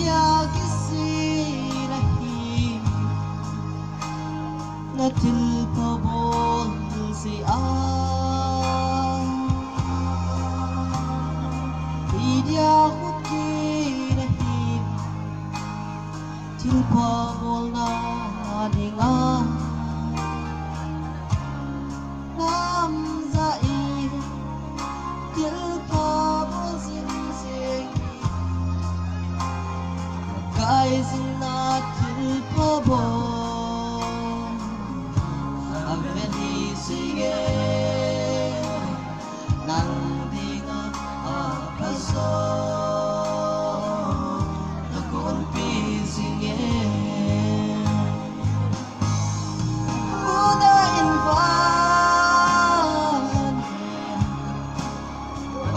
ya kisirahi na tilpabol si Idia kukirahi tilpabol na dinga namzai tilpabol sinsing Guys not tilpabol Aveni sige nandina apaso nakulpi sige Muda invan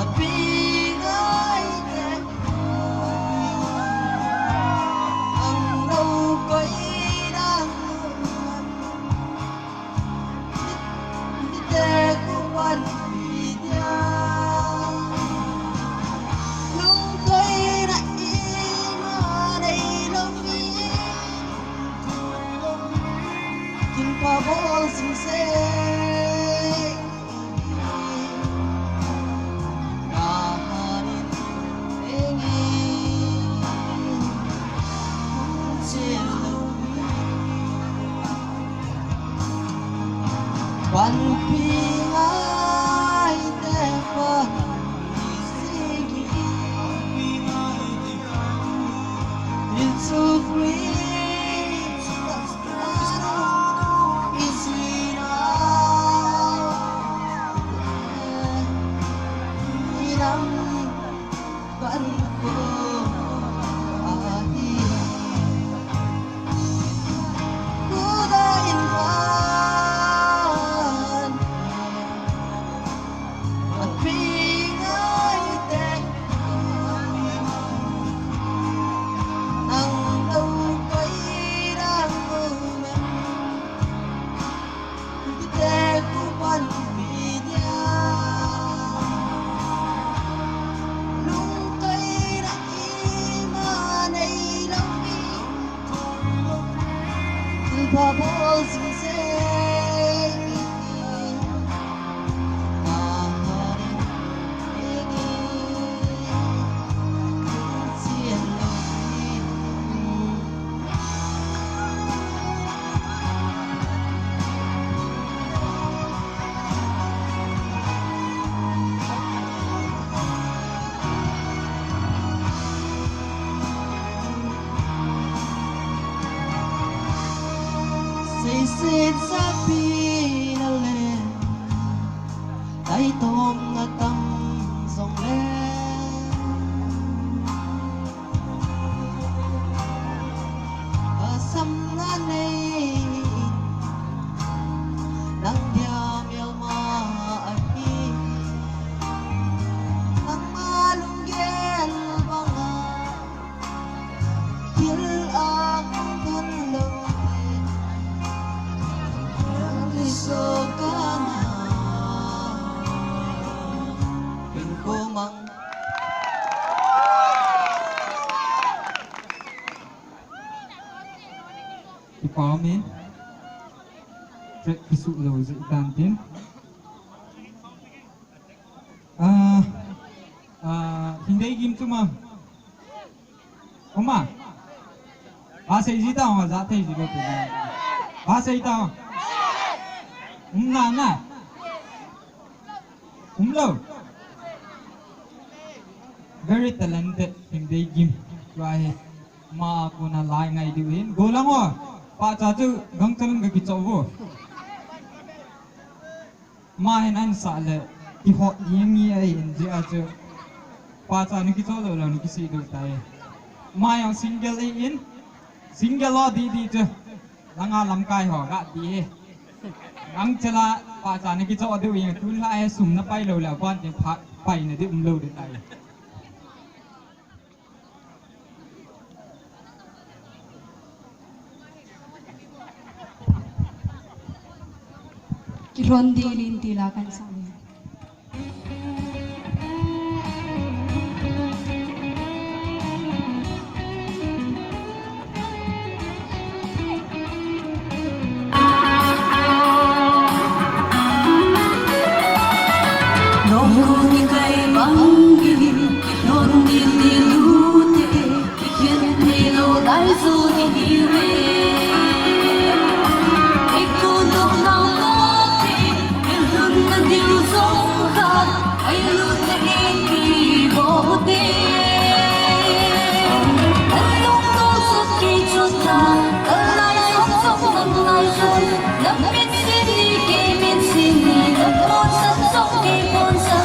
at bigay ang naukoy ng hindi ko panbidya nung ko'y naiman ay lumin kinpabol singsing kahanin tingin Panpingay tepan isigi It's so free Isina Inang banko Kudain man at pingay nang naukoy ng ulan hindi ko panbidya nung ko'y naiman ay lamig tilpabol singsing kahanin tingin siluhin Sisid sa pinalen Tay tom nga tamsong len Asam nga nain Nang diamil maahi Nang malunggel mga Kilang kanlang so ka na Pingkumang Ipamin Trek pisuk lo sa itantin Hindi game tu ma'am Oma Bahasa isi tau ma zate isi lo tu Bahasa isi tau na Umlo very talented hindi game Right Ma ako na lai ngay diwin Go lang o Pa chachu gang chalang gagichaw wo Ma hin an sa le Ihot yengi ay hindi acho Pa cha nagichaw lo lang nagisi do tayo Ma yang single in Single lo di di cho Langa lamkay ho ga di Ang chala pa cha nagichaw do yung tun la ay sum na pay lo la kwan yung pay na di umlo di tayo Kirondi lintilakan sa amin. ihiwi Ikulog na ngati Ilun na dilusong kat Ay lun na ikibote Anong tusot kichot na Kalay song ng layon Lapit sini kimin sini Lapot sa song kipon sa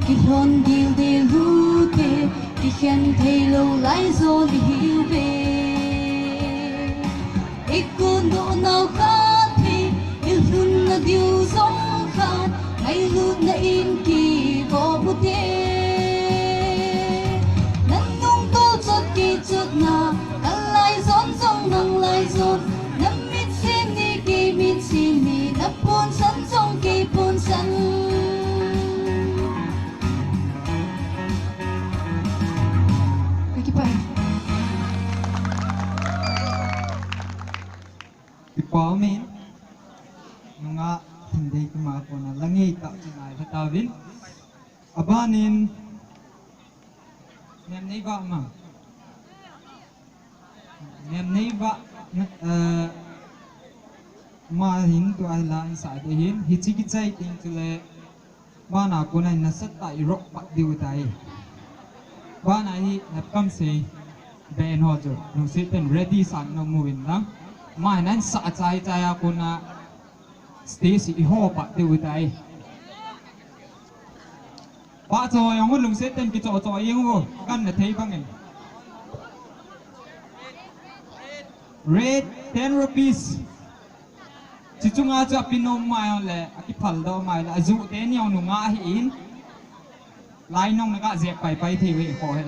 Kilon dil de lute Kichen telo lai zo di hiuve Ikundo nao kati Ilun na diu zong khat Ngay lut na in ki bo bute Nanong tulchot ki chut na Kalay zon zong nang lai zon Namit sini ki mit sini Napon san zong ki pon san Ipamin mga hindi kumapo na langita sinay katawin abanin nem neiba ma nem neiba ma hin tu ai la sa de hin hichikichai ting tule bana kunai na satta irok pa diu dai bana hi napkam se ben hojo no sitten ready sang no moving lang mai nan sa chai chai ako na Stacy iho pa diu dai pa cho yang lung sitten ki cho cho yeng wo kan na thei bang red 10 rupees chỉ chung ai cho pinom mai le aki phal do mai la zu te nyong nu nga hi in lai nong na ga je pai pai thi we ko he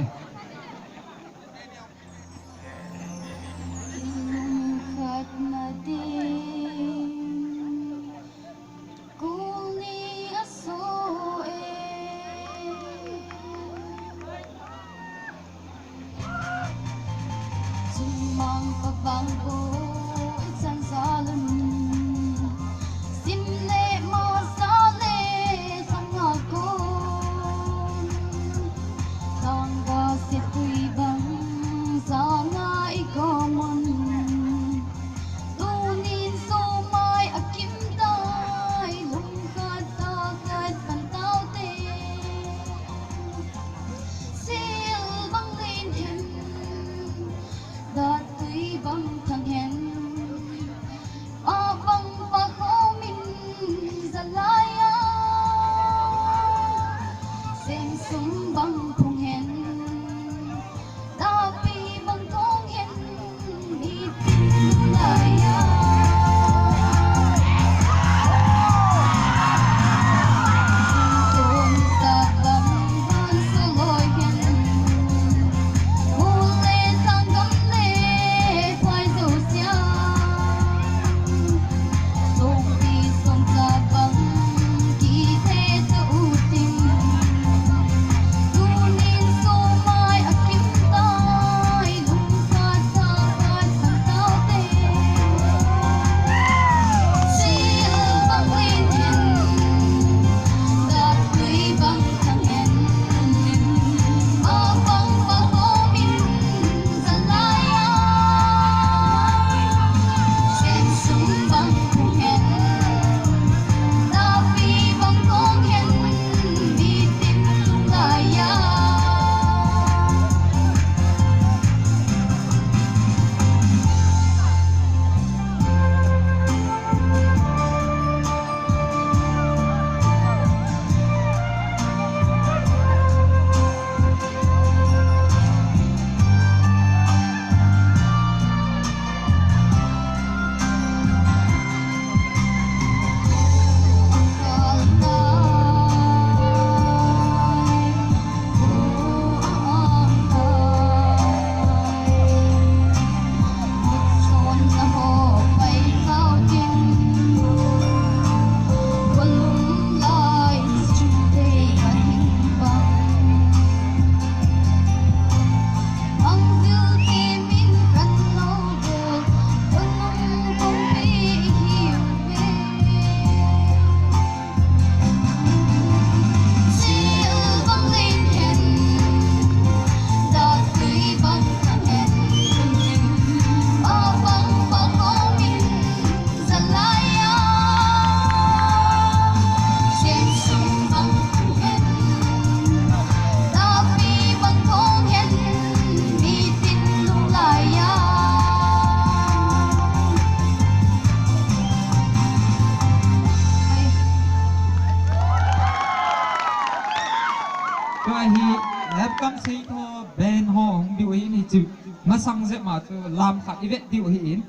มาสั่งเสมาตัวลามขัดอีเวทดิวหิน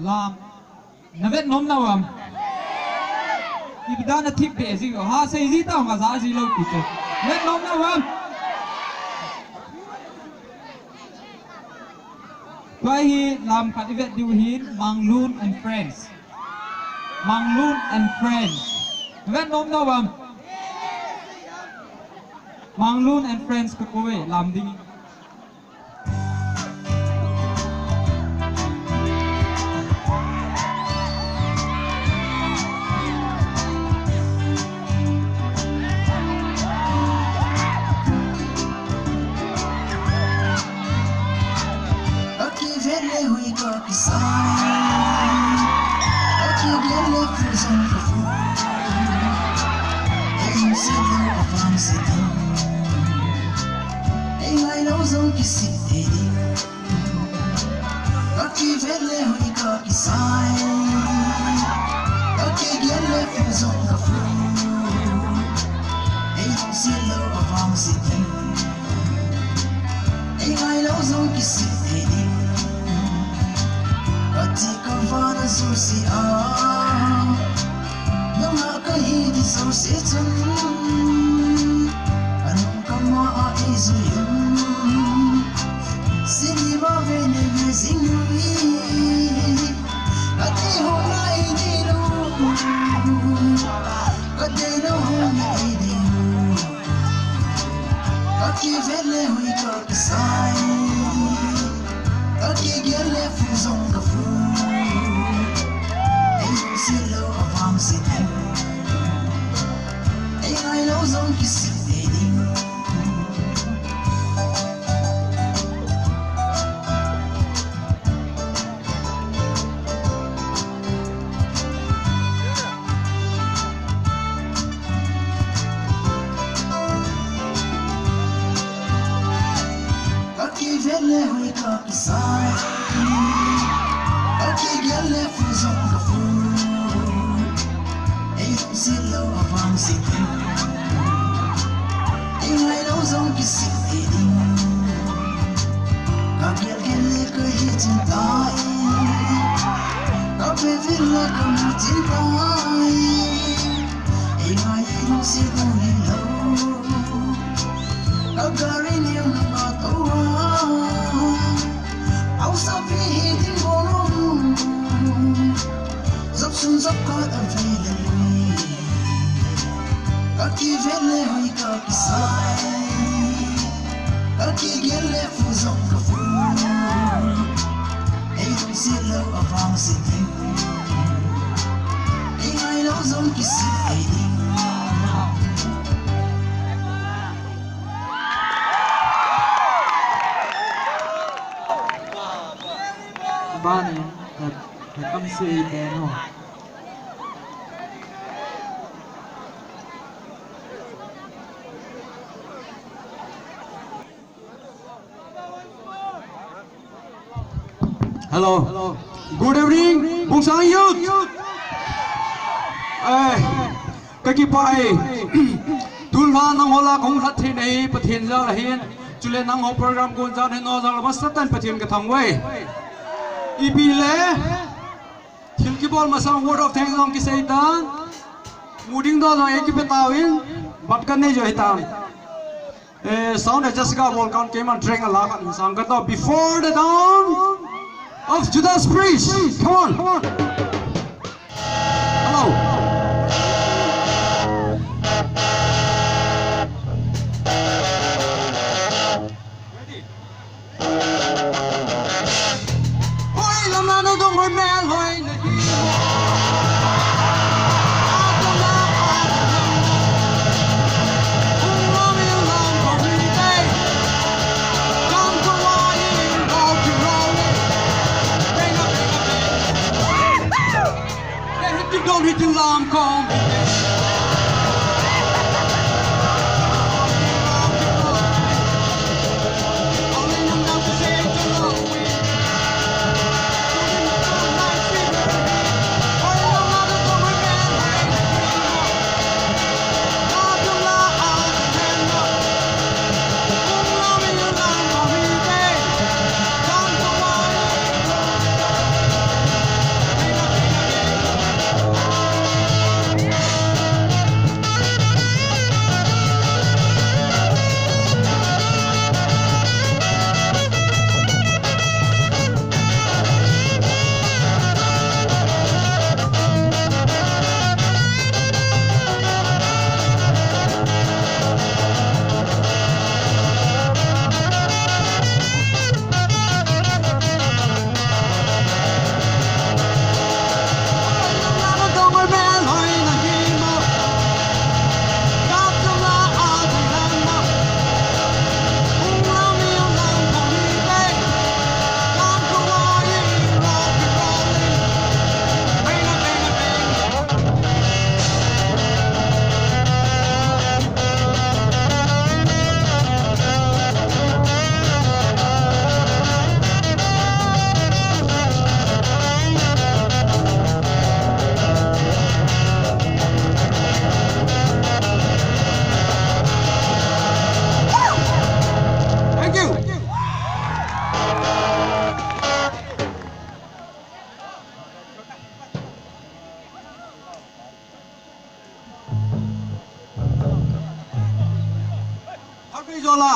ลามนับเวทน้มนาวมอีบิดานาทิพย์เบสิกฮาเซซิต้ามาซาซิโลปิโตเวทน้มนาวมตัวฮีลามขัดอีเวทดิวหินมังลูน and friends มังลูน and friends เวทน้มนาวมมังลูน and friends ก็กูเวลามดิ้งบ้านนี้แต่ต้องซื้อแบนหรอHello. Good evening, Bungsang youth. Kaki pai. Tulha nang hola kong hathi nei pathin ja lahin. Chule nang ho program gun ja ne no ja la masatan pathin ka thangwei. Ibile. Thilki bol masang word of thanks nong ki seitan. Muding do jong ek pe tawin. Batkan nei jo hitam. Sound Jessica Volcan came and drank a lot and sang before the dawn of Judas Priest. Come on. Hello. Ready? Hoy la mano dong hoy mel hoy na don't hit the alarm call. zola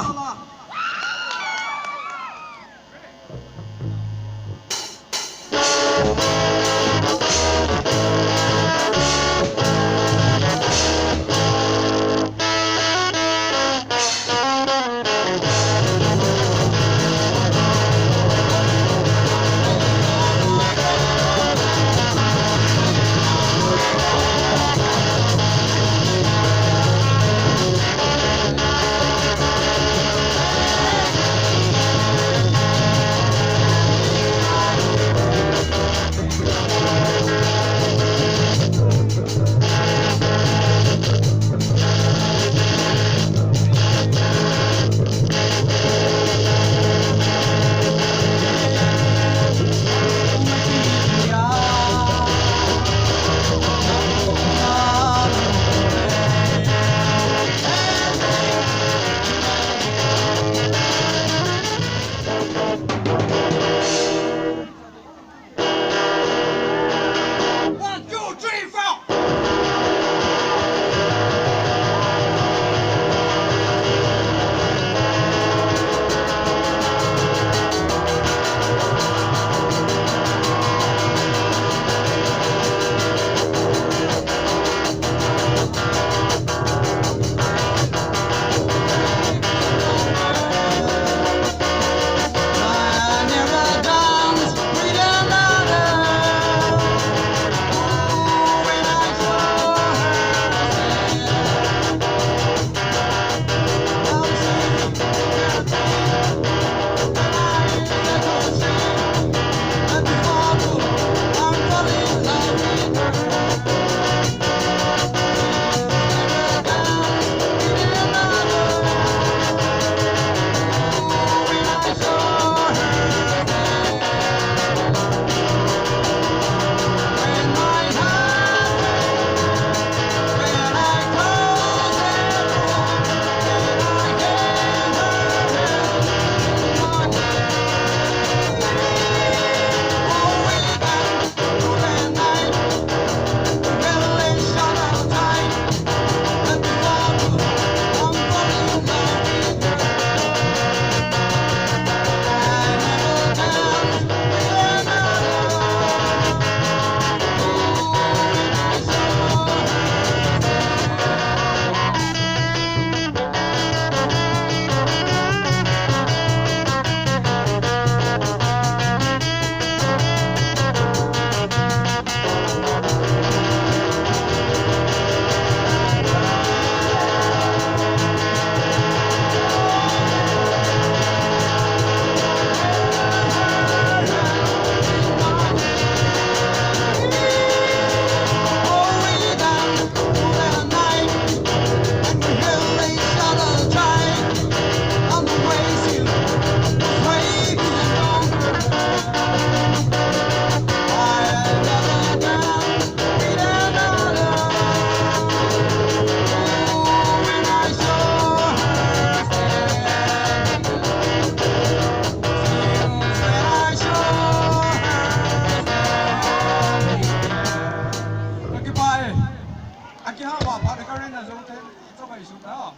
Aki ha wa pa de ka ren na zo te zo ka isu ta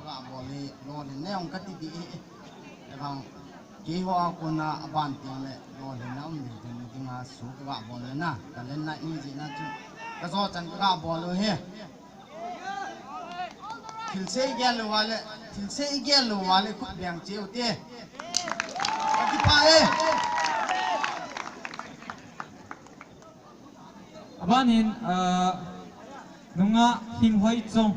Ga bo le lo le ne ong ka ti ti e bang ki ho ko na ban ti le lo le na mi de ni ti nga su ga bo le na ka le na ni ji na chu ka zo chan ga bo lo he til se ge lo wa le khu byang che u te ki pa e abanin nunga hing hoi chong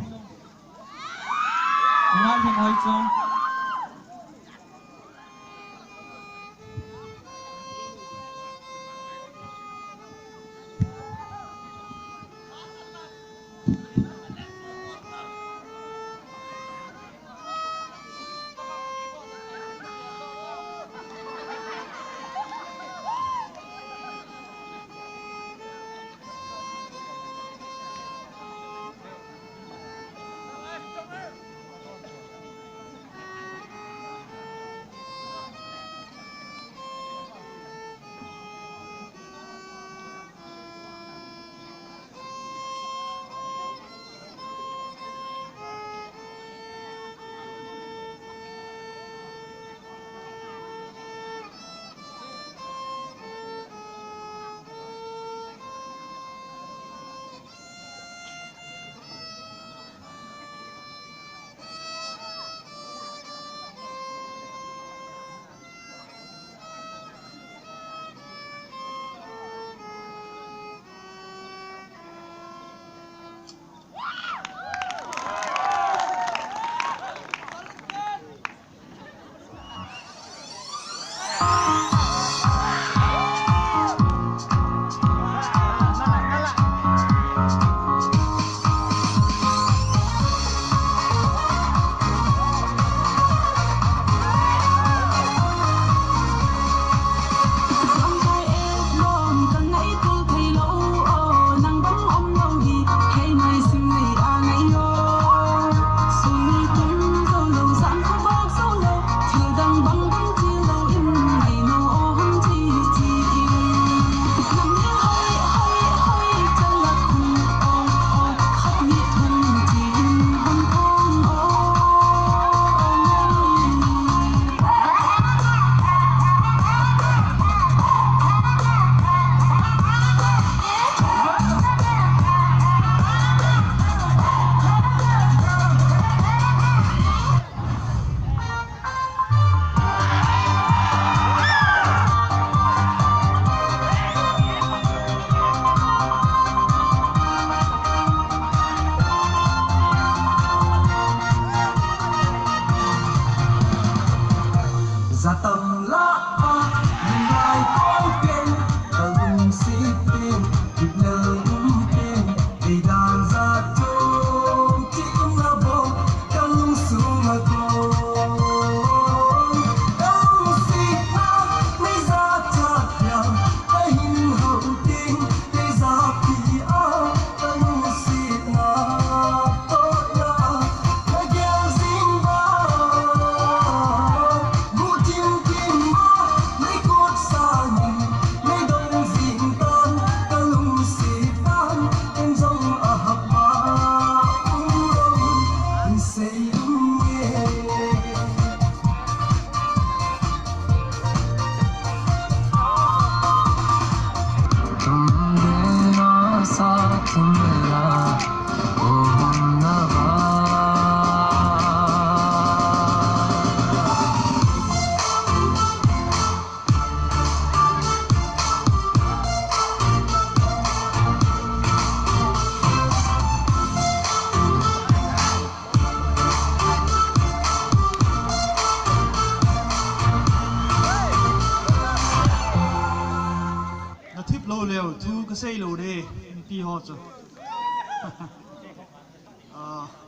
lâu lều thu cái xây lâu đây pi họ chứ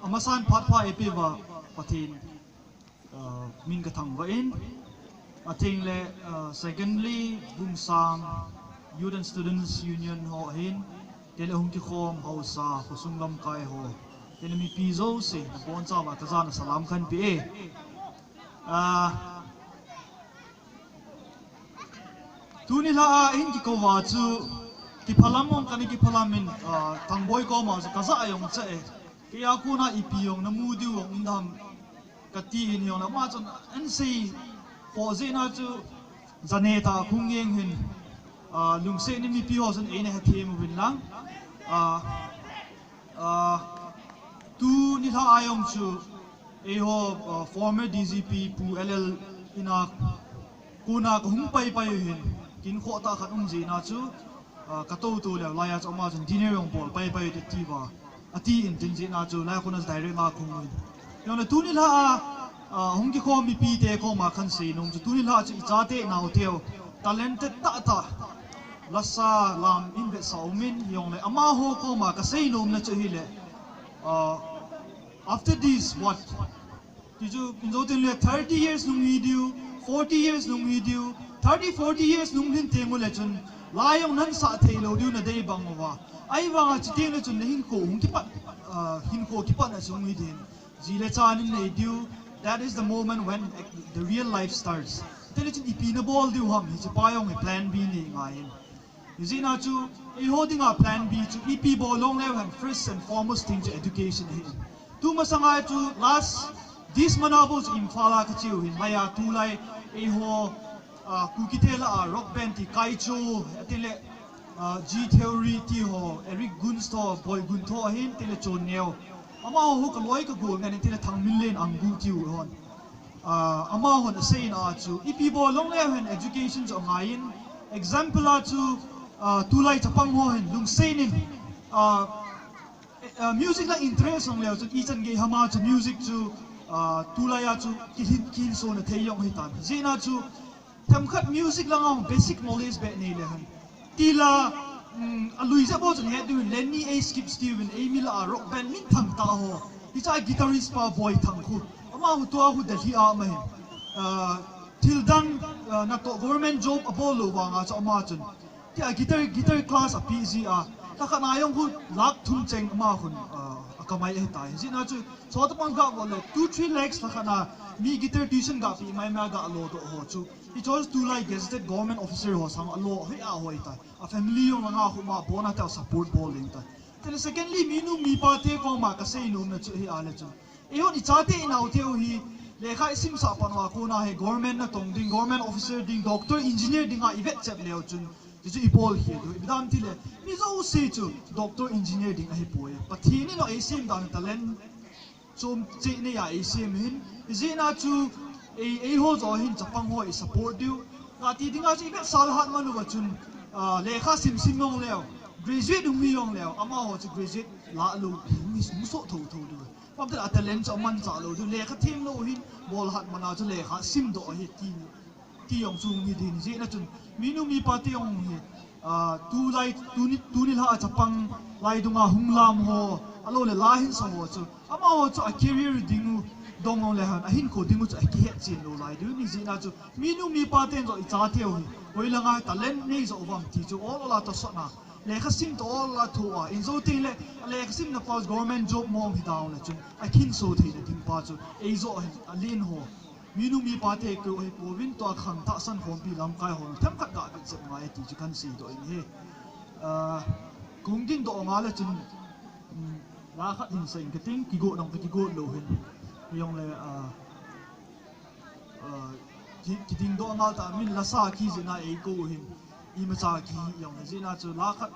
amasan phát phá epi và pathin min cái thằng vậy I think le secondly Bungsang Youth and Students Union ho hin tele hung ki khom hausa khosung lam kai ho tele mi pi zo se bon cha wa tazan salam khan pi tu ni la in ki ko wa chu ki phalam mong kan ki phalamin thang boy ko ma ka za ayong che ki ya ku na ipi yong na mu du ong indam ka ti in yong na ma chon an sei po zina chu zaneta khung yeng hin lung se ni mi pi ho san ene ha them win lang tu ni la ayong chu e ho former DGP pu LL ina kuna ko hum pai pai hin kin kho ta khat ji na chu ka to tu le la ya cha ma jin dinner yong bol pai pai te ti ba ati in tin ji na chu la khona direct ma khung win yong na tu ni la hum ki kho mi pi te kho ma khan se nong chu tu ni la chu cha te naw teo talented ta lasa lam in be saumin yong le ama ho kho ma ka sei nom na chu hi le after this what did you in total 30 years nung video 40 years nung video 30-40 years nung hin tengo le chun layong nan sa thelo diu na dei bang wa ai wanga chiteng le chun na hin ko hung ki pat na chung hi din ji le chan in nei diu that is the moment when the real life starts tele chun ipi na ball diu ham hi chapayong plan B ni ngain is na chu I holding a plan B to EP bolong le han first and foremost thing to education hi tu masanga chu last this manabos imfala ka chiu hin maya tu lai e ho kukitela rock band ti kaicho atile G theory ti ho Eric Gunsto boy gunto hin tile chonneo ama ho ka loi ka go ngani tile thang millen angu ti hon ama hon sei na chu EP bolong le han education jo ngain example a chu tulai chapang ho hin lung seinin music la interest ong le chu ichan ge hama chu music chu tulai a chu kin so na theyong hitan zina chu tham khat music lang ang basic knowledge be nei le han tila aluiza bo chun he du Lenny A Skip Steven Amy la rock band min thang ta ho hi cha guitarist pa boy thang khu ama hu to hu da hi a ma hin till dan na to government job abolo wa nga cha ama chun ti guitar class a PZ a ta kha na yong hu lak thum cheng ama hun akamai he tai zina chu so ta pang ga bo le 2-3 lakhs la khana mi guitar tuition ga pi mai ma ga lo do ho chu he chose to like gazetted government officer ho sang alo he a hoi ta a family yong nga khu ma bona ta support bowling ta then secondly minu mi pa te ko ma ka sei no na chu hi a le chu e ho ni cha te inau te hi lekha sim sa panwa ko na he government na tong ding government officer ding doctor engineer ding a ivet chep leo chun chu ipol hi do bidam ti le mi zo se chu doctor engineer ding a hi poe pathi ni no a sim dan talent chom che ne ya a sim hin zina chu a ho zo hin chapang ho I support du na ti dinga chi ivet sal hat manu wa chun lekha sim yong leo graduate dum yong leo ama ho chu graduate la lu mi sum so tho du pam ta talent cho man cha lo du lekha thim lo hin bol hat mana chu lekha sim do hi ti yong chung hi din zina chun minu mi pa ti yong hi tu ni la chapang lai dunga hunglam ho alo le la hin so ho chu ama ho chu a career dingu dong on le han a hin ko dingu chu a ki het chin lo lai du ni zina chu mi nu mi pa ten zo I cha theo hi hoi la nga talent nei zo wang ti chu all la to so na le khasim to all la to a in zo ti le khasim na pos government job mong hi down le chu a kin so thi le ting pa chu e zo a lin ho mi nu mi pa te ko he po win to khang ta san khom pi lam kai ho them khat ga se mai ti chu kan si do in he kung ding do nga le chun la khat hin sen ka ting ki go nong ki go lo hin yong le ki ding do nga ta min la sa ki zina e go hin I ma cha ki yong le zina chu la khat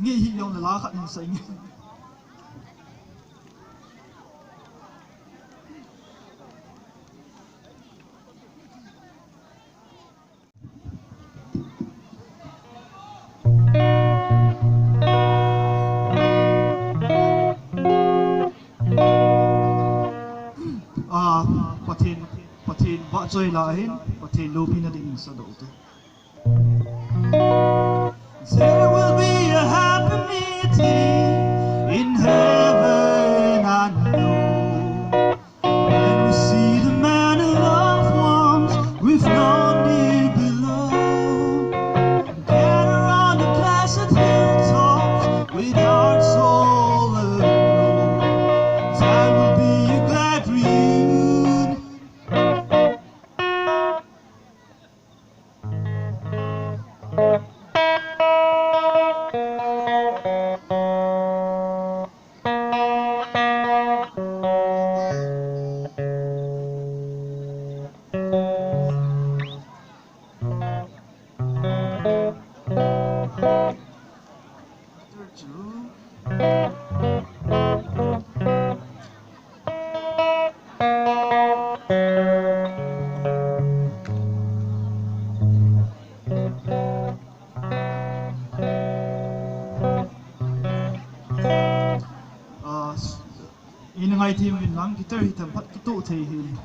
nge hi yong le la khat hin sen patin ba joy lahin patin lopi na ding sa do te there will be a happy meeting in heaven I know when we see the man and loved ones we've known near below gather on the placid hilltops with hearts all aglow that will be a glad reunion. Inangay team win lang guitar hitam pat kito tay hin.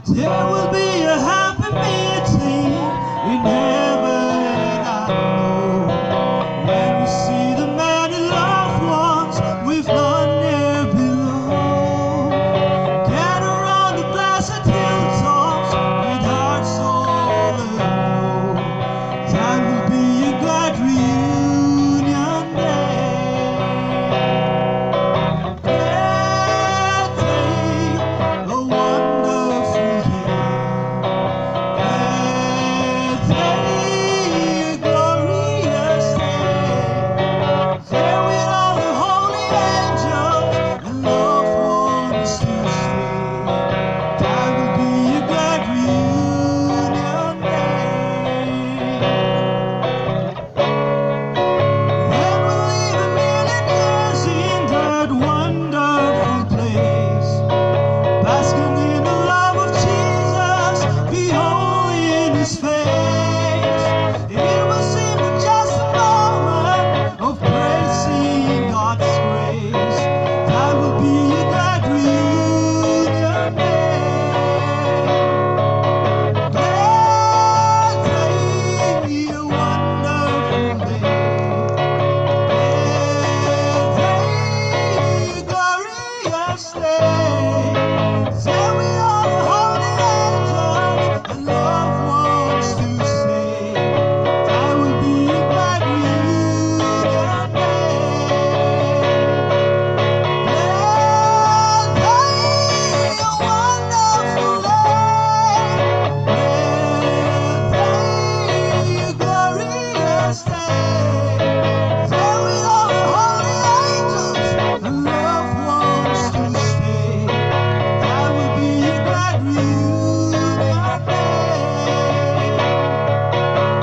There will be a happy meeting in heaven I know when we see the many loved ones we've known near below gather on the placid hilltops with hearts all aglow that will be a glad reunion day glad day a wonderful day glad day a glorious day there with all the holy angels and loved ones to stay that will be a glad reunion day when we'll live a million years in that wonderful place basking in the love of Jesus, beholding His face. It will seem just a moment of praising God's grace. That will be a glad reunion day. Glad day, a wonderful day. Glad day, a glorious day. There we are, the holy angels and loved ones to stay. That will be a glad reunion day. Glad day, a wonderful day. Glad day, a glorious day. There we are, the holy angels and loved ones to stay. That will be a glad reunion day.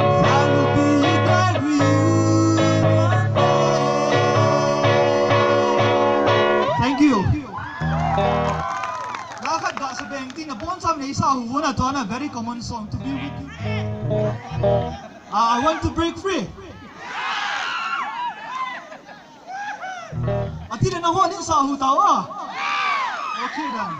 That will be a glad reunion day. Thank you. Lahat ga sa bengting na Bungsang na isa huna to na very common song to be with you. I want to break free. Ati na ho nin sa hutawa. Okay dan.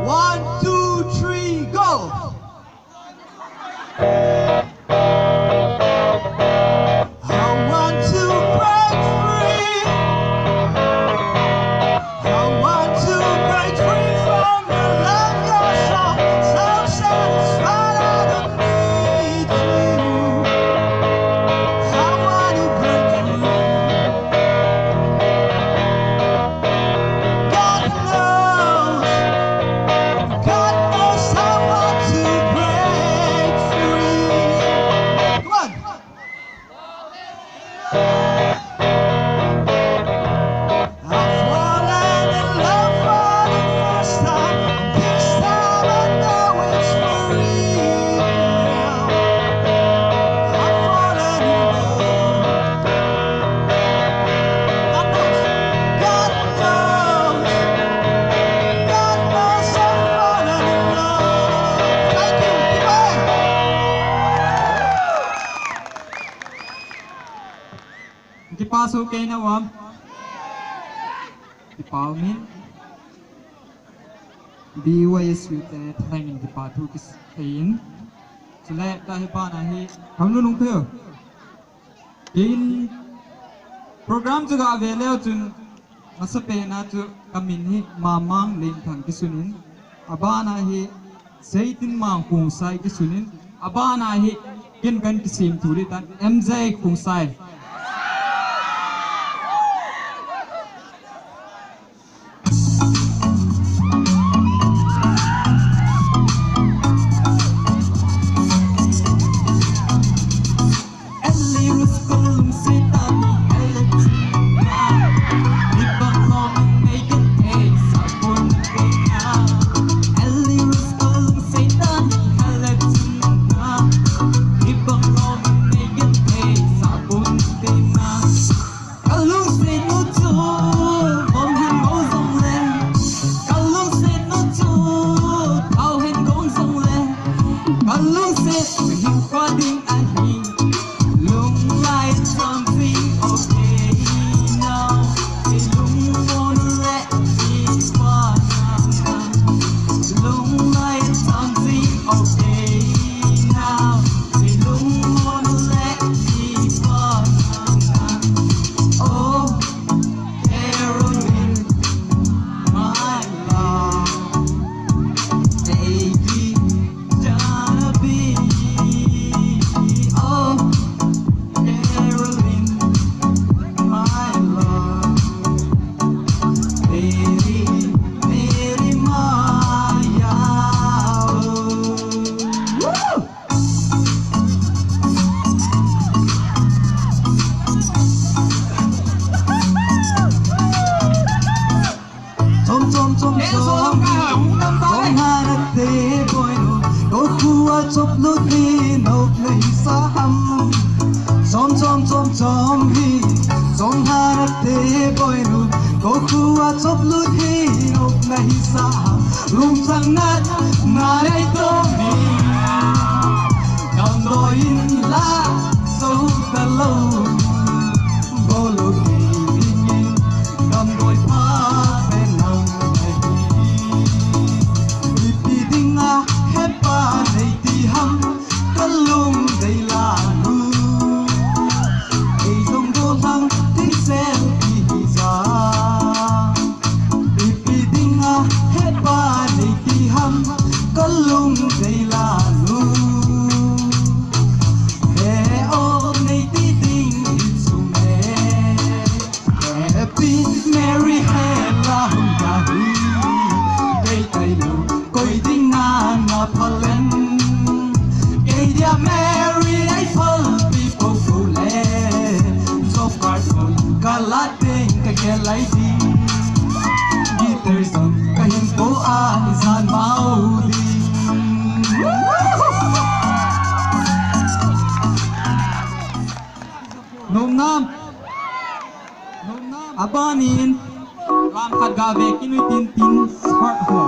One, two, three, go! I want to break free. I want to break free from the love you're so satisfied. I don't need you. I want to break free. God knows I want to break free. Come on. I've fallen in love for the first time. This time I know it's for real. I've fallen in love. God knows I've fallen in love. Thank you. Di paso kay na wam. Di paumin. Di wais wite thangin di patu kis kain. Sele tahi pa nahi hamlu nung pheo. In program juga avele chun masape na chu kamin hi mamang len thang kisunin. Abana hi seitin mang kung sai kisunin. Abana hi kin kan kisim thuri tan MJ kung sai. ram khat ga ve kinui tin tin smart ho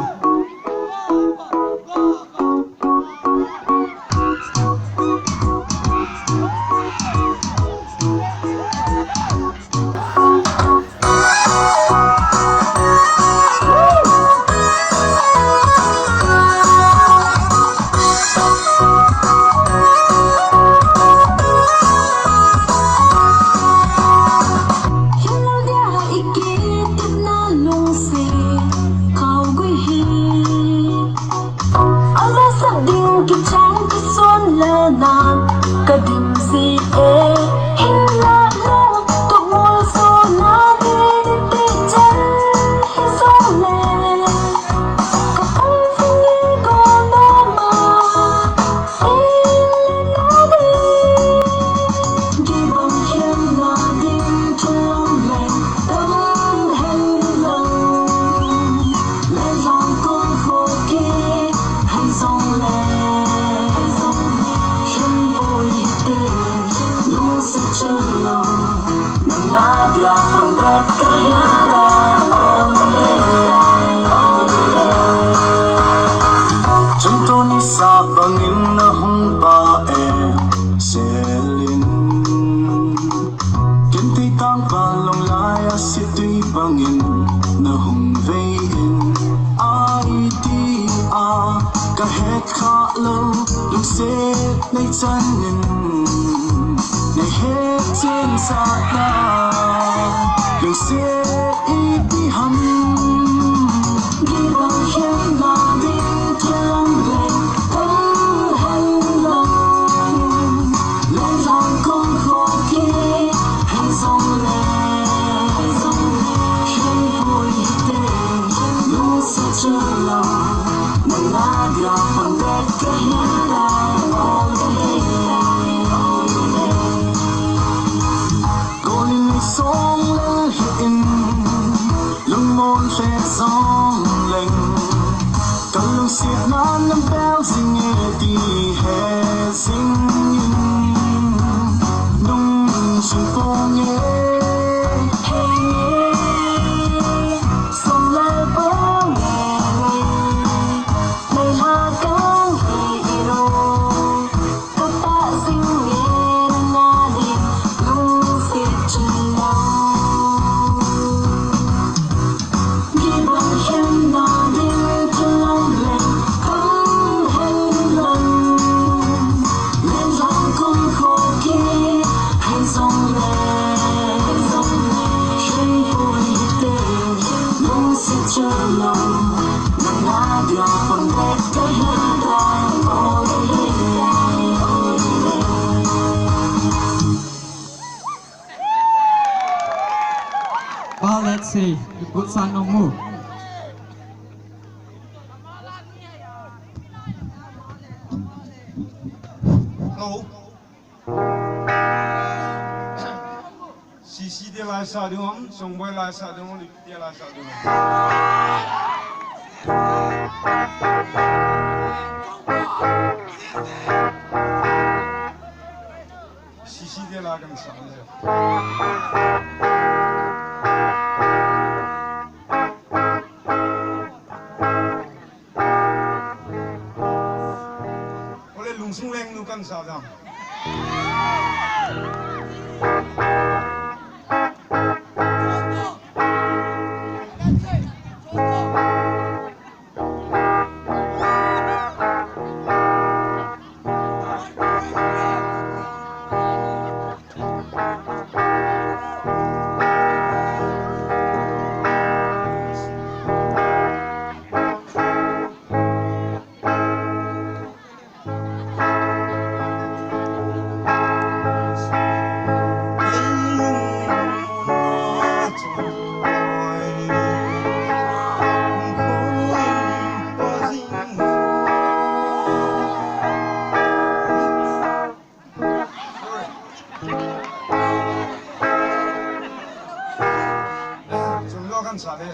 let's see the Bungsang no move Hello. Sisi dia lai sa dum, song boy lai sa dum, dia lai sa dum. Sisi dia lai kan sa le. Oleh lungsung leng nu kan sa dam. kan sa le.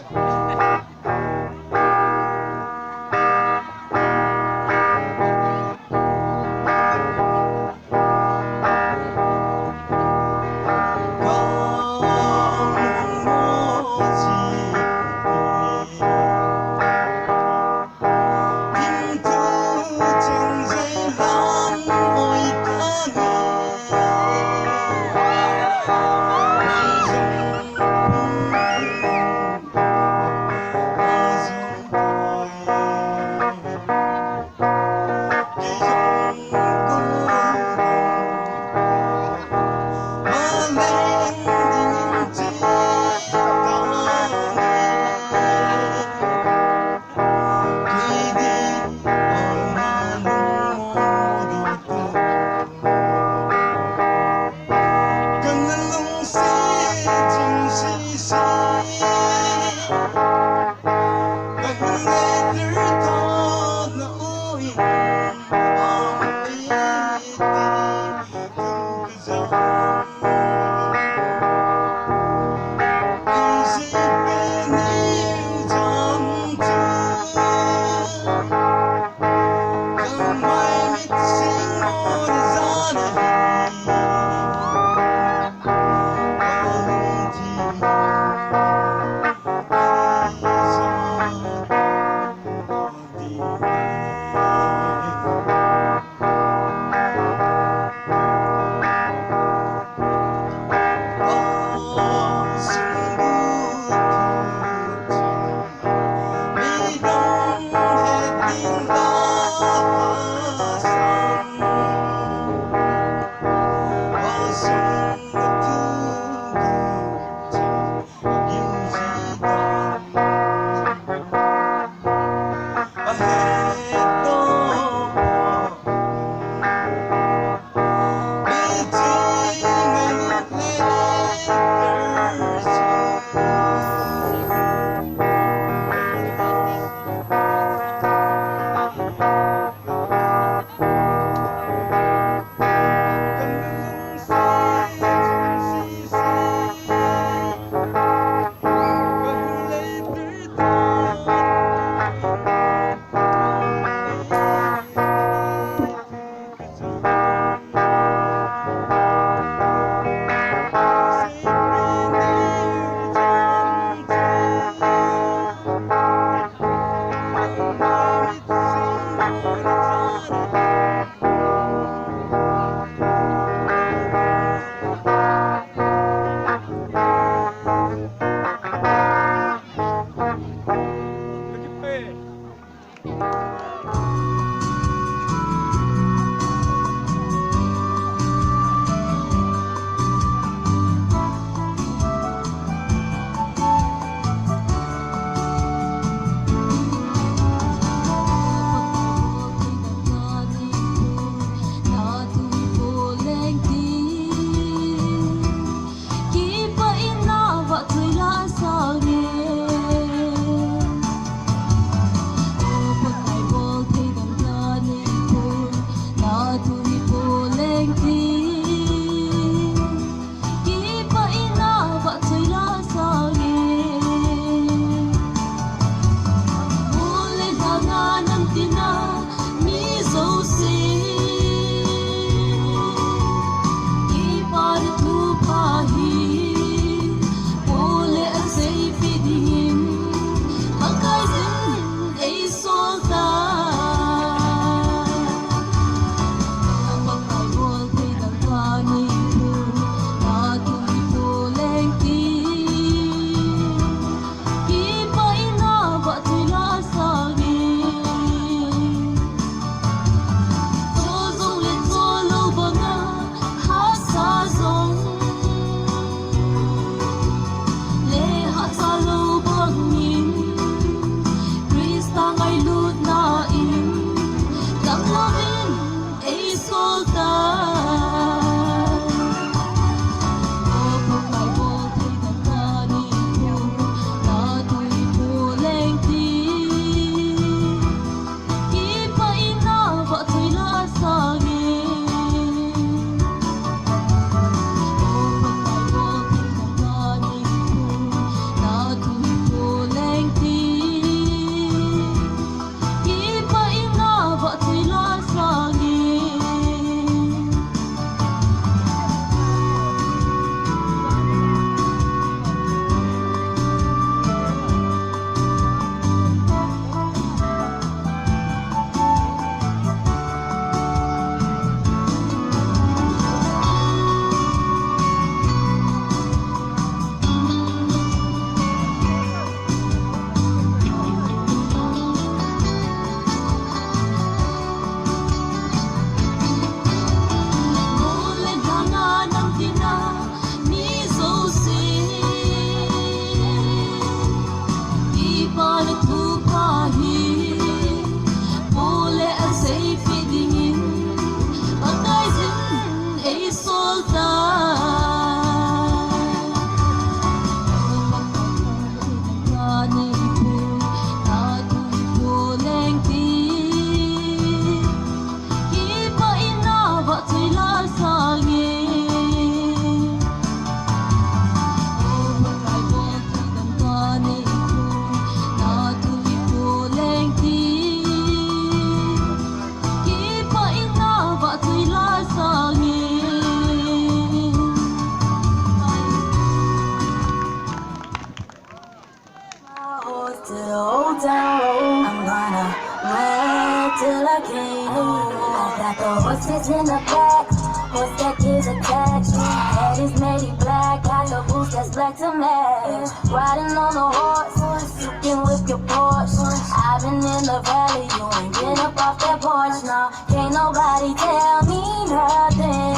Horses in the back, horse that is attached. Head is made black, got the boots that's black to match. Riding on a horse, you can whip your Porsche. I've been in the valley, you ain't been up off that porch now. Can't nobody tell me nothing.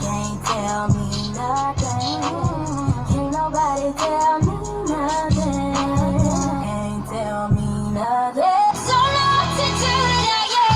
Can't tell me nothing. Can't nobody tell me nothing. Can't tell me nothing. Don't know what to do now,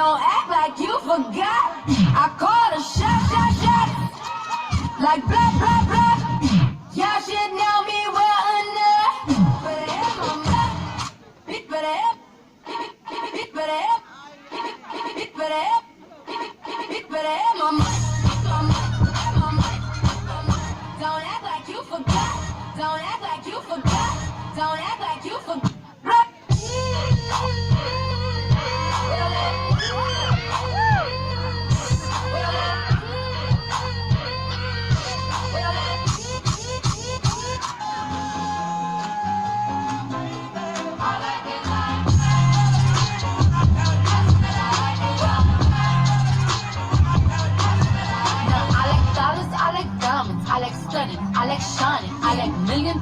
Don't act like you forgot. I called a shot. Like blah, blah, blah. Y'all should know me well enough. But I am on my but I am. But I am. But I am. But I am on my Don't act like you forgot. Don't act like you forgot. Don't act like you forgot. I like stunning, I like shining, I like $1 million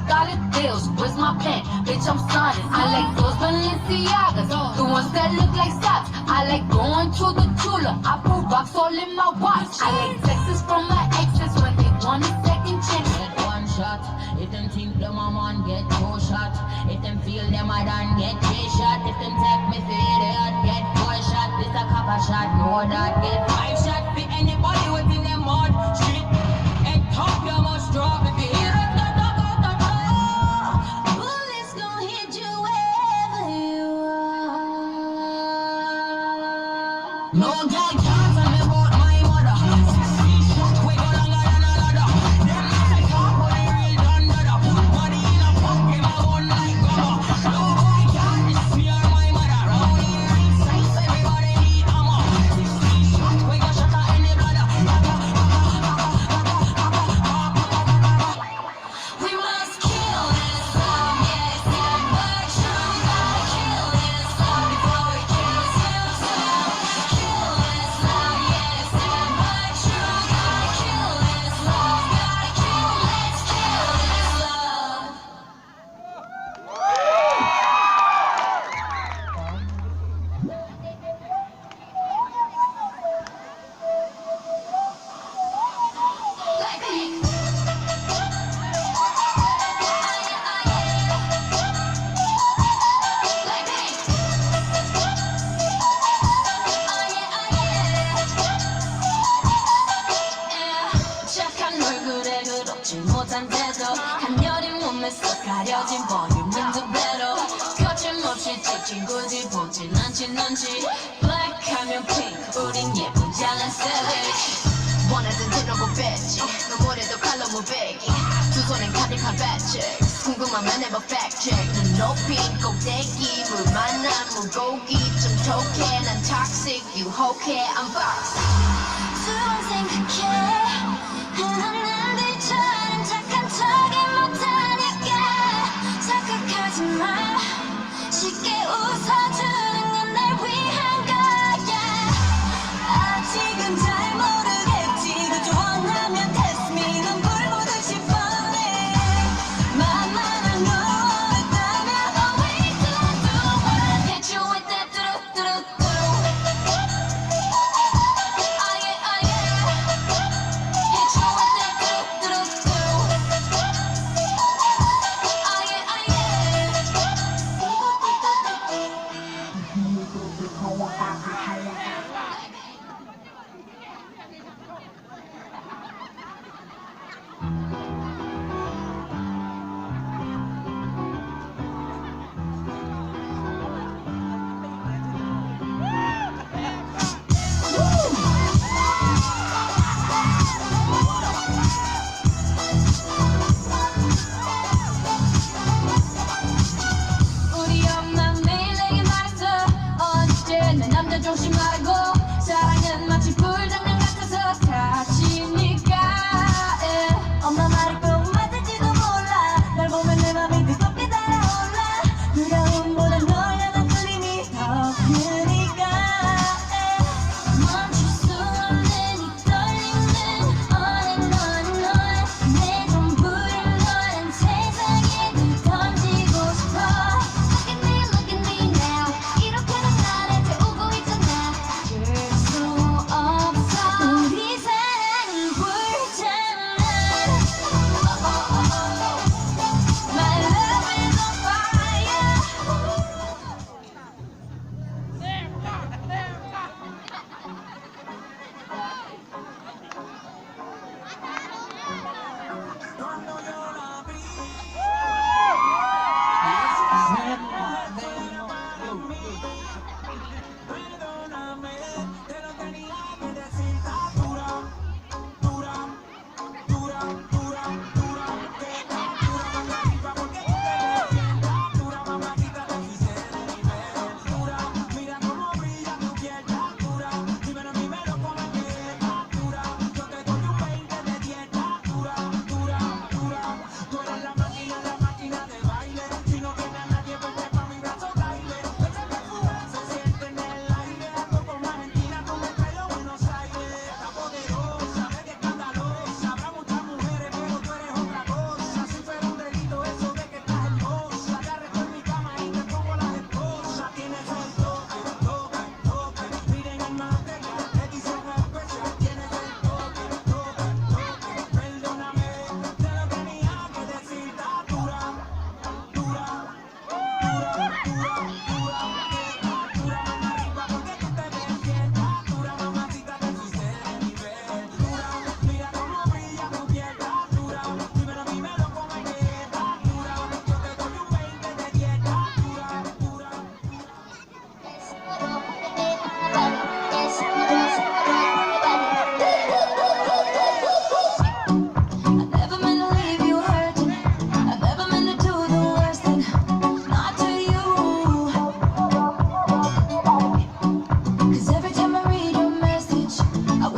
deals. Where's my pen? Bitch, I'm signing. I like those Balenciagas, the ones that look like socks. I like going to the Tula. I put rocks all in my watch. I like texts from my exes when they want a second chance. Get one shot. If them think them a man, get two shot. If them feel them a done, get 3 shot. If them take me for idiot, get 4 shot. This a copper shot, no that. Get 5 shot for anybody within them mud street. Hope you must drop if you hear it. Bullets gon' hit you wherever you are. No guy can't tell me about my mother. 6 feet, we go longer than a ladder. Them say talk, but they real done dada. Put money in a pocket, my one like gummer. No boy can't diss me or my mother. Round here in size, everybody need ammo. 6 feet, we go shut out any brother. We must kill this love, yes, but you gotta kill this love before it kills you too. Kill this love, yes, but you gotta kill this love, let's kill this love. Like me. 착한 얼굴에 그렇지 못한 태도 한여린 몸에서 가려진 볼륨은 두 배로 거침없이 찍힌 굳이 보진 않지 넌지 블랙하면 핑크 우린 예쁜 잘난 savage 원하던 대로 못 뺐지 너무래도 칼로 무배기 두 손엔 가득한 배치 궁금하면 never fact check 눈 높이 꼭대기 물 만난 물고기 좀 톡해 난 toxic 유혹해 I'm boxed 두번 생각해 난 남들처럼 착한 척이 못하니까 착각하지 마 쉽게 웃어주는 건 날 위한 거야 아직은 잘 모르겠지 그저 원하면 test me 넌 불보듯이 뻔해 만만한 너 원했다면 always do what hit you with that do-do-do-do oh yeah, oh yeah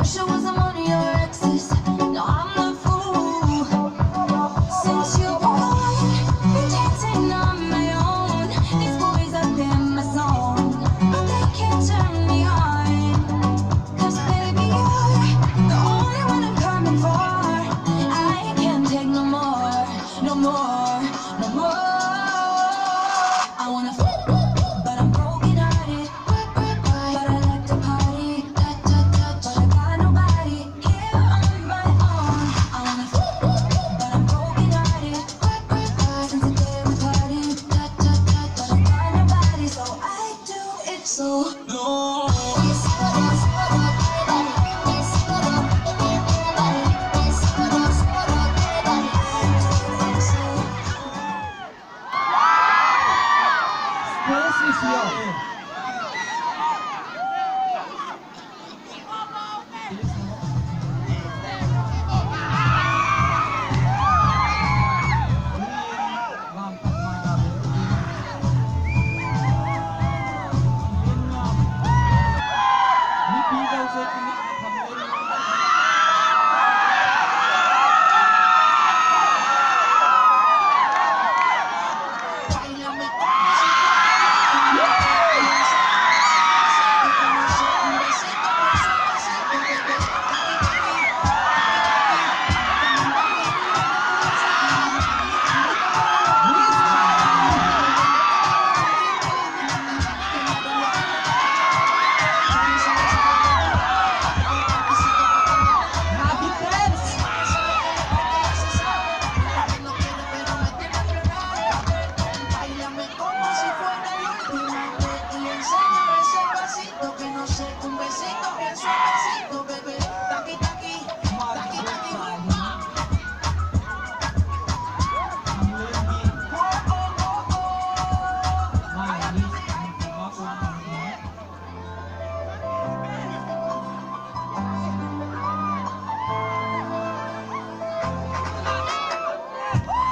Wish I was one of your exes. No, I'm the fool. Since you're gone, been dancing on my own. These boys up in my zone, but they can't turn me on. 'Cause baby, you're the only one I'm coming for. I can't take no more, no more, no more. I wanna but I'm broken hearted. But I like to party. But I got nobody here on my own. I wanna but I'm broken hearted. Since the day we parted. But I got nobody, so I do it so no. Space is yours.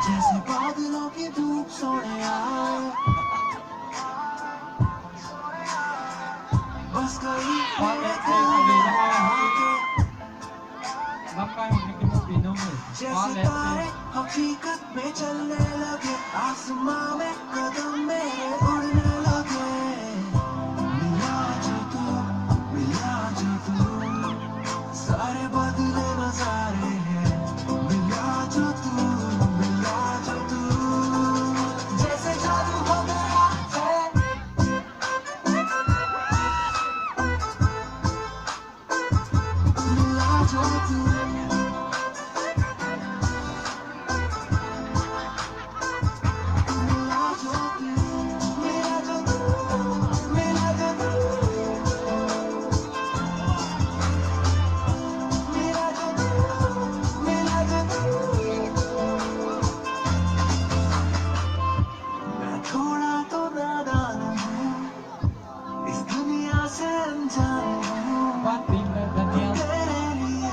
जैसे बादलों की धूप सोने आए बस गई जैसे तारे हकीकत में चलने लगे आसमां में कदम मेरे उड़ने लगे मिला जो तू सारे बदले नजारे हैं मिला जो तू जैसे जादू हो गया है मिला जो तू थोड़ा तो नादान हूँ इस दुनिया से अनजान हूँ तेरे लिए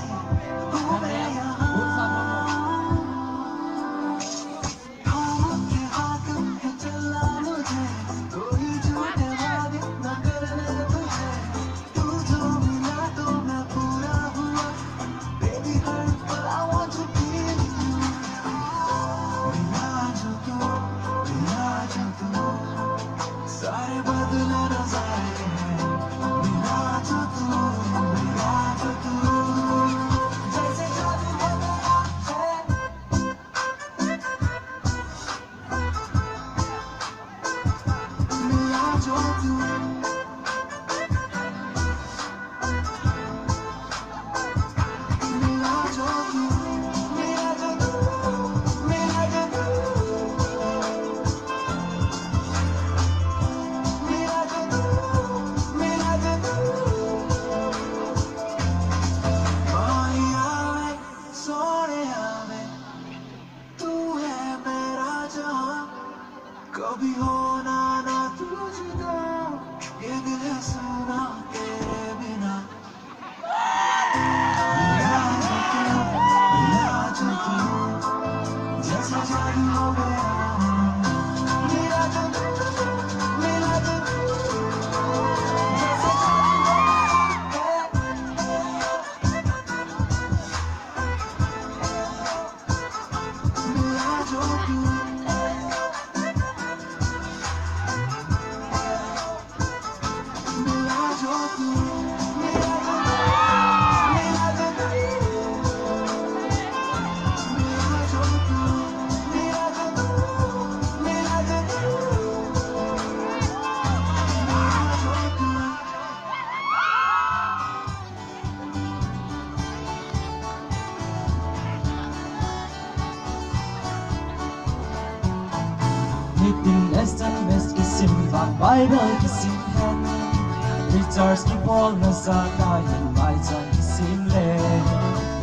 tin SMS kisim bang Bible kisim hen recharge ki bol na sa kayan mai chan kisim le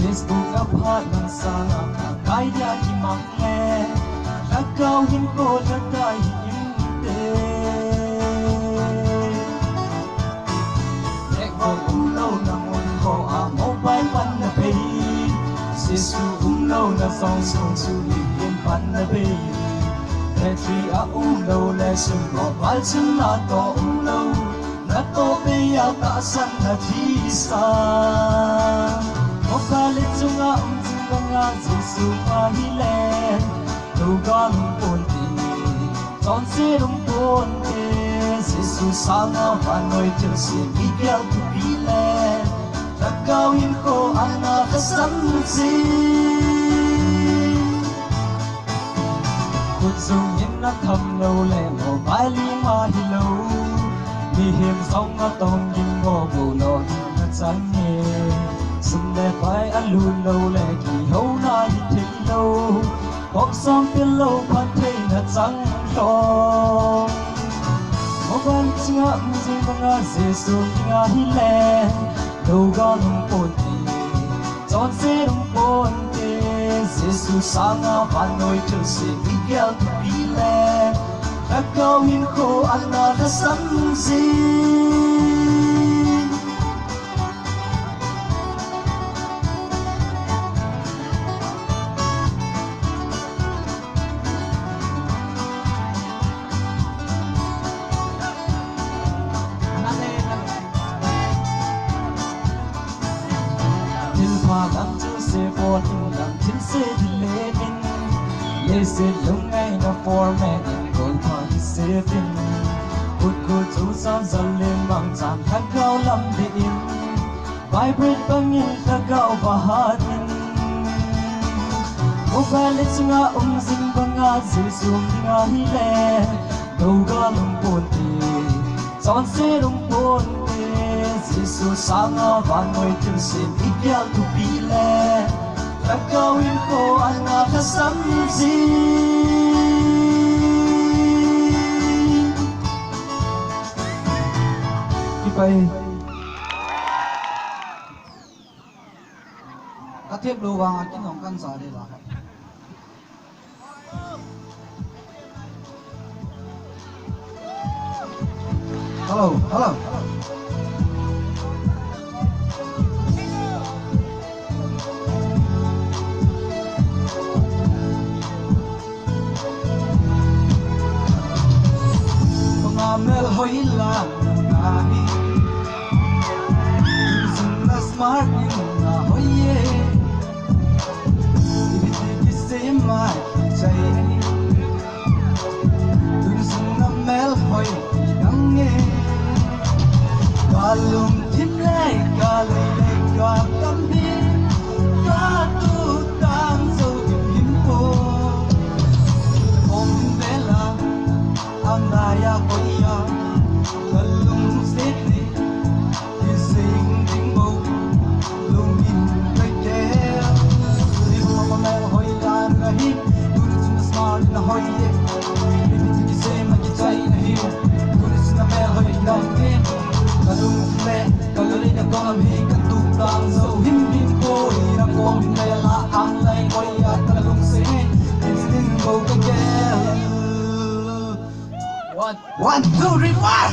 Facebook uphat nang sa kai dia ki mak le nakau hin ko na kai im te ek ho lâu na mon ko a mobile pan na pe sisu lâu na song song su li yin pan na pe Petri a lâu le sun mobile sun na to lâu na to pe ya ta san na thi sa mobile chunga chunga jisu pa hi le tu ga lung pon ti chon se lung pon te jisu sa na pa noi til se mi ya tu pi le ta cao in ko ana ka san si Kut dung in na tham lâu le mobile li ma hi lâu mi hiểm song a tong yin ngo bu lo na chang nghe sum le pai a lu lâu le ki ho na hi thik lâu bom song pin lâu phan thei na chang lo mobile chinga muzi banga jesu nga hi le lo ga lung pon ti chon se lung pon te jesu sanga pan noi chul se mi gel tu pi le ta cao hin ko ana ka san si Til pha dang chu se phone in dang chin se dile min le se lung ngai na format in gold party sevin put ko chu san zal le mang chan tha gao lam de in vibrate bang in tha gao bahat in mobile chinga zing banga jesu nga hi le do ga lung pon ti chon se lung pon te jesu sanga van noi til se igyal tu pi le ta cao in ko ana ka san siไปกระเทียบดูวางกินของกันสาดีหรอครับฮัลโหลฮัลโหลMel hoy la nahi smart na hoye ibiti kisse mai chai tu sunna mel hoy nange kalum thimle kali ka kambi ka tu tang so kim po om bela anaya koya kalum setni kising dingbo lungin kaya libo mama hoy lan nahi tulis na smart na hoy ibiti kise magitay na hiyo tulis na mel hoy langi kalum le kalori na kong amhi kantung tang so him ko ina kong kaya la ang lai koya kalum se dingbo kaya One, two, three, four!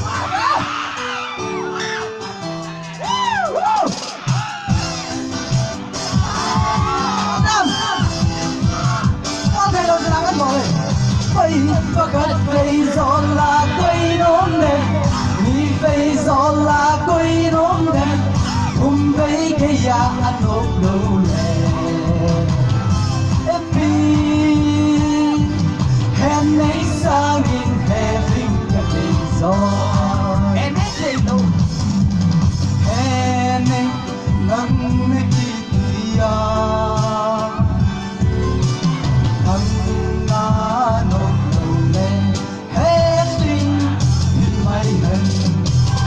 Bây bắt bây gió là quay nón đèn, mi bây gió là quay nón đèn, cùng với cái nhà ăn ốp đầu lệ. Happy, hẹn ấy sang in happy. So em ấy đâu em ấy nắng mấy kia thằng na nộp đầu lên hết tình mây hình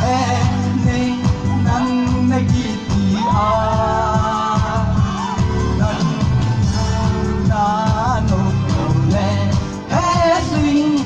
em ấy nắng mấy kia thằng na nộp đầu lên hết tình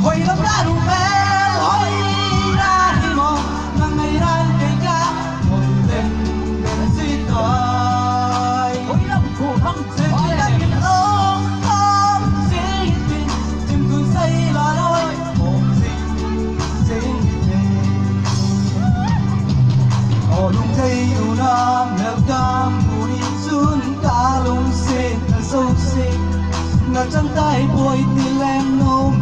Hoy lắm đã đủ bé lối ra thì mong nàng ngày đang kề cá ngồi lên bên suy thoại Ôi lắm cổ thăng sẽ đi đã biết ôm ôm dễ tin chim cười say là đôi ôm dễ tình ở lung thấy đủ nam leo cam đủ đi xuống cả lung xin là sâu xin là chân tay bôi tin lem nôm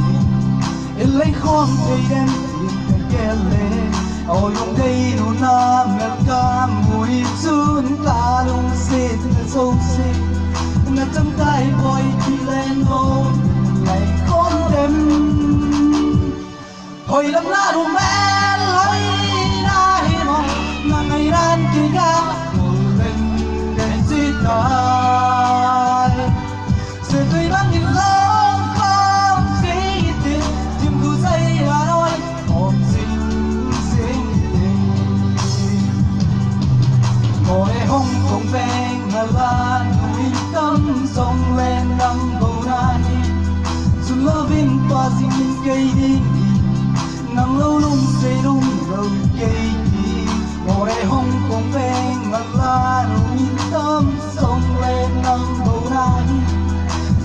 lấy khom cây đen yên cái lệ ở lung thấy đủ nam leo cam đủ đi xuống cả lung xin là sâu xin là chân tay bôi tin lem nôm lấy khom đêm hồi lắm lá đủ mẹ lối ra hi mong nàng ngày đan kia ga ngồi lên đèn xít đài sẽ tươi bắn nhìn lông không dễ tin chim cu say là nói còn xinh xinh ngồi hông cùng ven mà lan núi tâm sông lên nắng bầu nai xuân lơ vinh toa dinh cây đinh nắng lâu lung xây lung đầu cây đi ngồi hông cùng ven mà lan núi tâm sông lên nắng bầu nai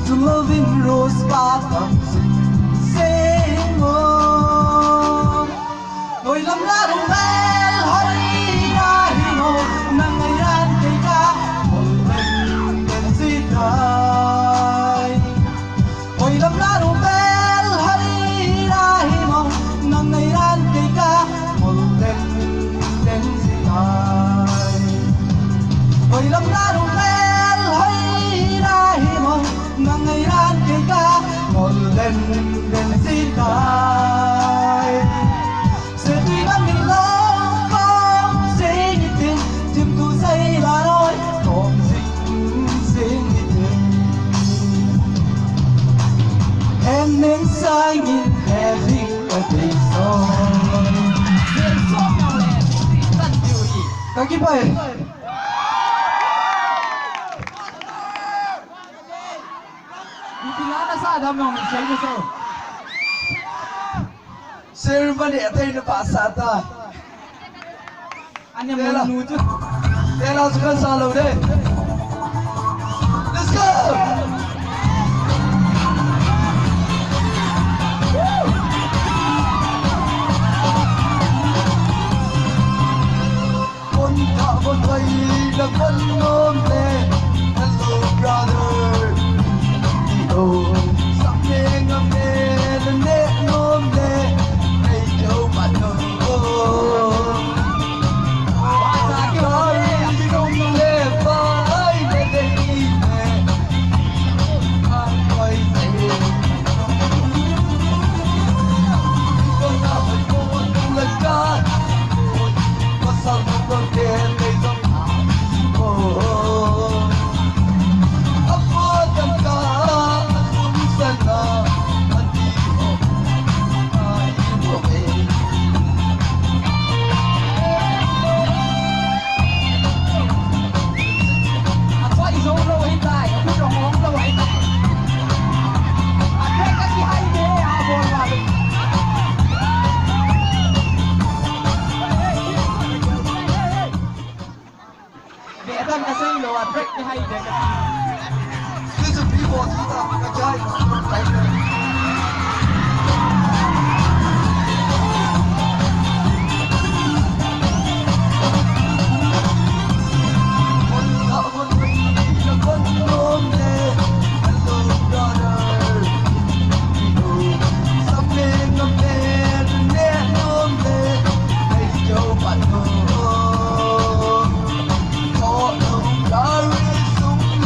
xuân lơ vinh rose ba tầm xinh ngô ngồi lắm lá đủ bé hỏi ra hi ngô nàng ngày đan cây cá ngồi lên đèn xít đài ngồi lắm lá đủ bé hỏi ra hi ngô nàng ngày đan cây cá ngồi lên đèn xít đài ngồi lắm lá đủ bé hỏi ra hi ngô nàng ngày đan cây cá ngồi lên đèn xít đài sẽ tuy bắn mình lâu không dễ như tiền chim cu say là nói còn dễ như tiền em nên sai nhìn hè riêng ở đây rồi các kíp ơi Ipila na sa adam nong isay na so. ceremony atay na pasata Anya mo nuto. Tela sukan salo de let's go con thọ con thầy là con ôm lệ hello brother oh sắp nghe ngâm nghe lên nét ôm lệ hay châu bạn ơi Listen people, kita kacai, Hãy subscribe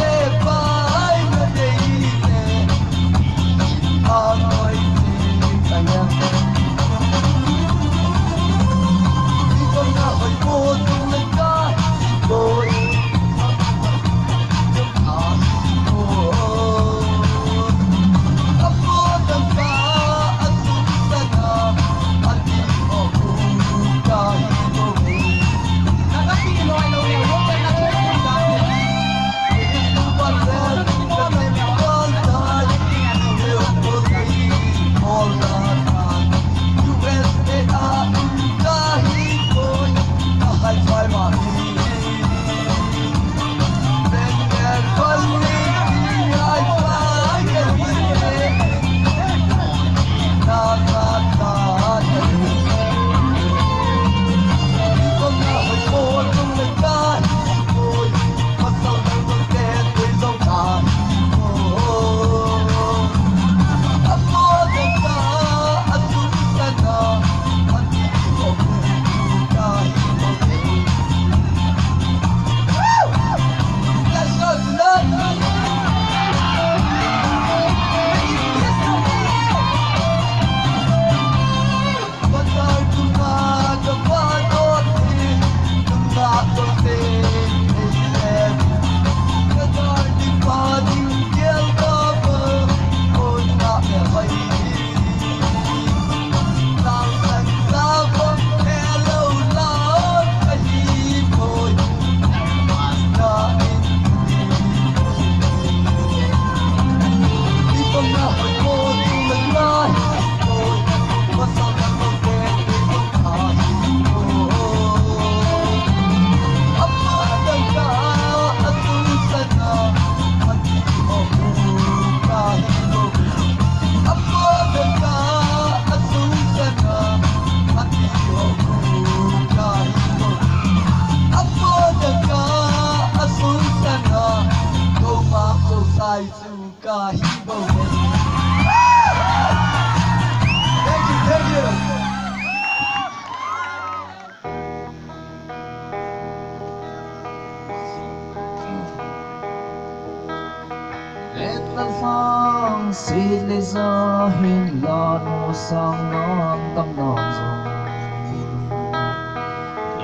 sa hinlan mo sang nang tam nam zong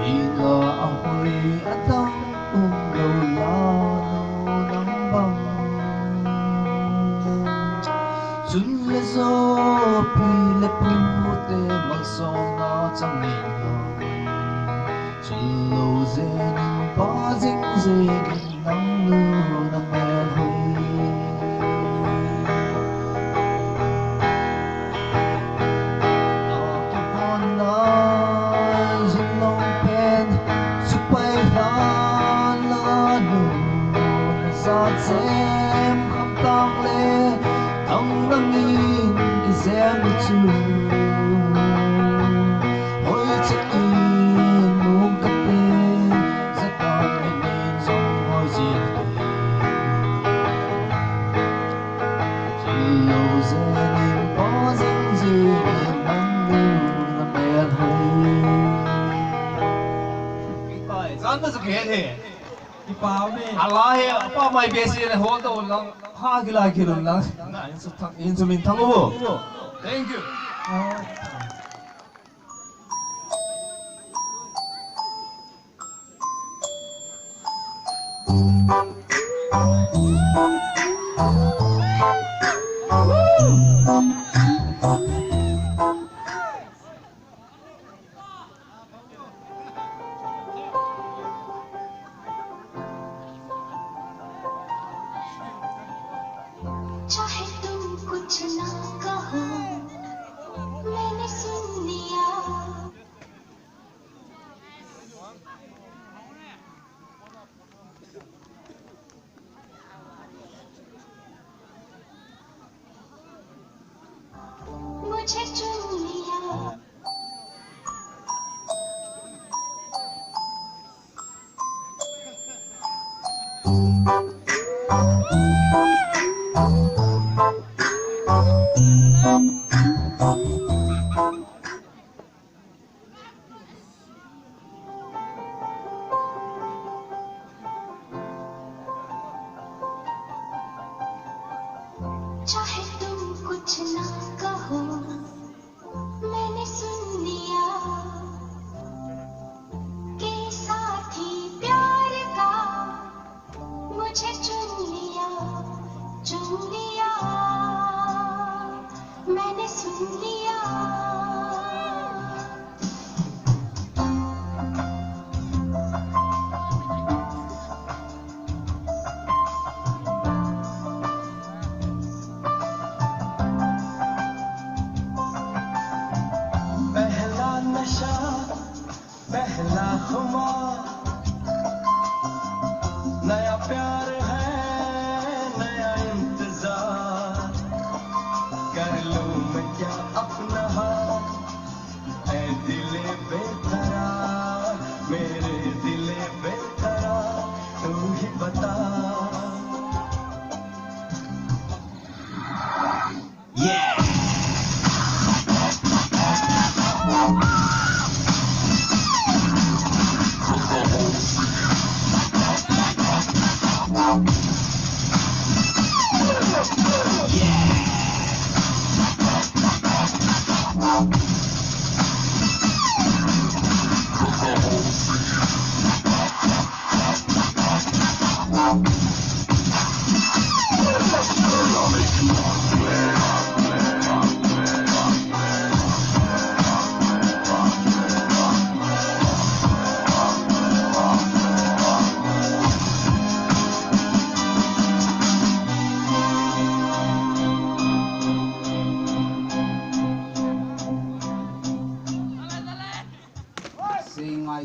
ila ang huli at ang unglaw lano ng bang chun le zo pile pute magsong na chang ninyo chun lo zen ba zing zen nang lu na men hui xem khắp tang lê thong đăng in khi xem đi chu hối chắc in muốn cất tên rất còn nên nhìn trong hối diện chỉ lâu dễ nhìn có dáng gì nhìn nắng lưu là mẹ hơi cái dán nó sẽ thế Ipame. Allah apa mai besi ne hold on lang ha gila kilon lang na insumin tango thank you चाहे तुम कुछ ना कहो मैंने सुन लिया मुझे चुन लिया चाहे तुम कुछ ना कहो मैंने सुन लिया कि साथी प्यार का मुझे चुन लिया मैंने सुन लिया पहला नशा पहला खुमार नया प्यार है नया इंतजार कर लूं मैं क्या अपना हाथ ऐ दिले बेकरार मेरे दिले बेकरार तू ही बता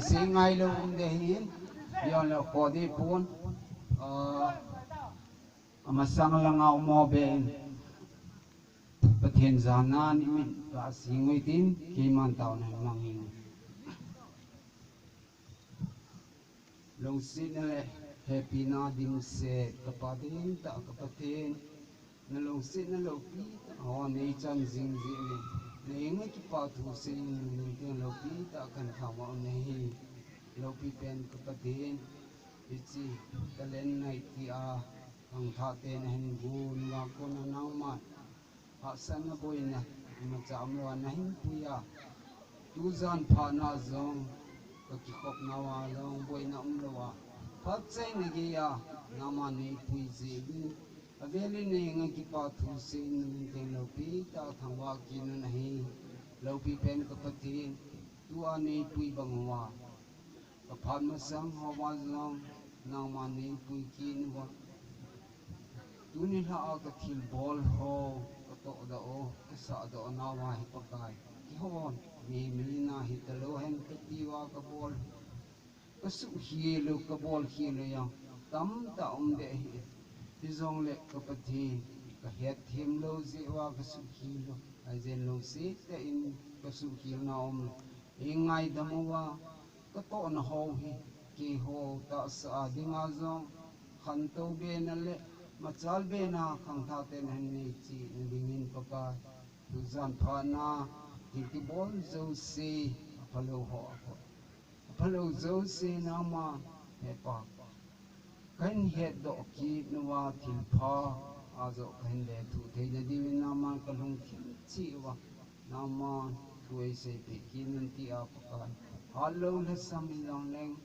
singai lo de hin yon lo khodi pun amasang langa umo ben pathen zanan imin ka singoi tin kiman taw na mangin long sinale happy na dim se kapadin ta kapathin na long sinalo pi ho nei chan jing jing Neng ki pa thu sing ni lo pi ta kan khawa nei lo pi pen kapatin ichi talen nai ti a ang tha ten hen gun wa ko na nau ma ha san na boy na ma cham lo na hin puya tu zan pha na zong ka ki khop na wa long boy na lo wa phat chai na ge ya na ma ne pui je ni aveli ne nga ki pa thu se ni te lo pi ta thang wa ki na hi lo pi pen ka pati tu a ne pui bang wa ka phan ma sang ha wa zong na ma ne pui ki ni wa tu ni ha a ka thil bol ho ka to da o ka sa da na wa hi pa kai ki ho mi na hi ta lo hen ka ti wa ka bol ka su hi lo ka bol hi lo yang tam ta de hi ti zong le ka pati ka het thim lo zi wa ka su hi lo ai zen lo se te in ka su hi na e ngai da mo wa ka to na ho hi ki ho ta sa dinga zong khan to be na le ma chal be na khang tha te na ni chi ni dingin pa ka tu zan pha na ki bol zo se phalo ho phalo zo se na ma he pa kan he do ki no wa thil pha a zo kan le thu the na di na ma ka lung thim chi wa na ma thuai se pe ki min ti a pa ka halo le sam long leng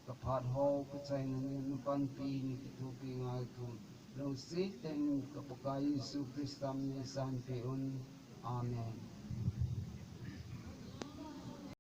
ka phat ho ka chai na ni pan pi ni ki thu pi nga thum lo se ten ka pa ka Yesu Kristam ni san pe un amen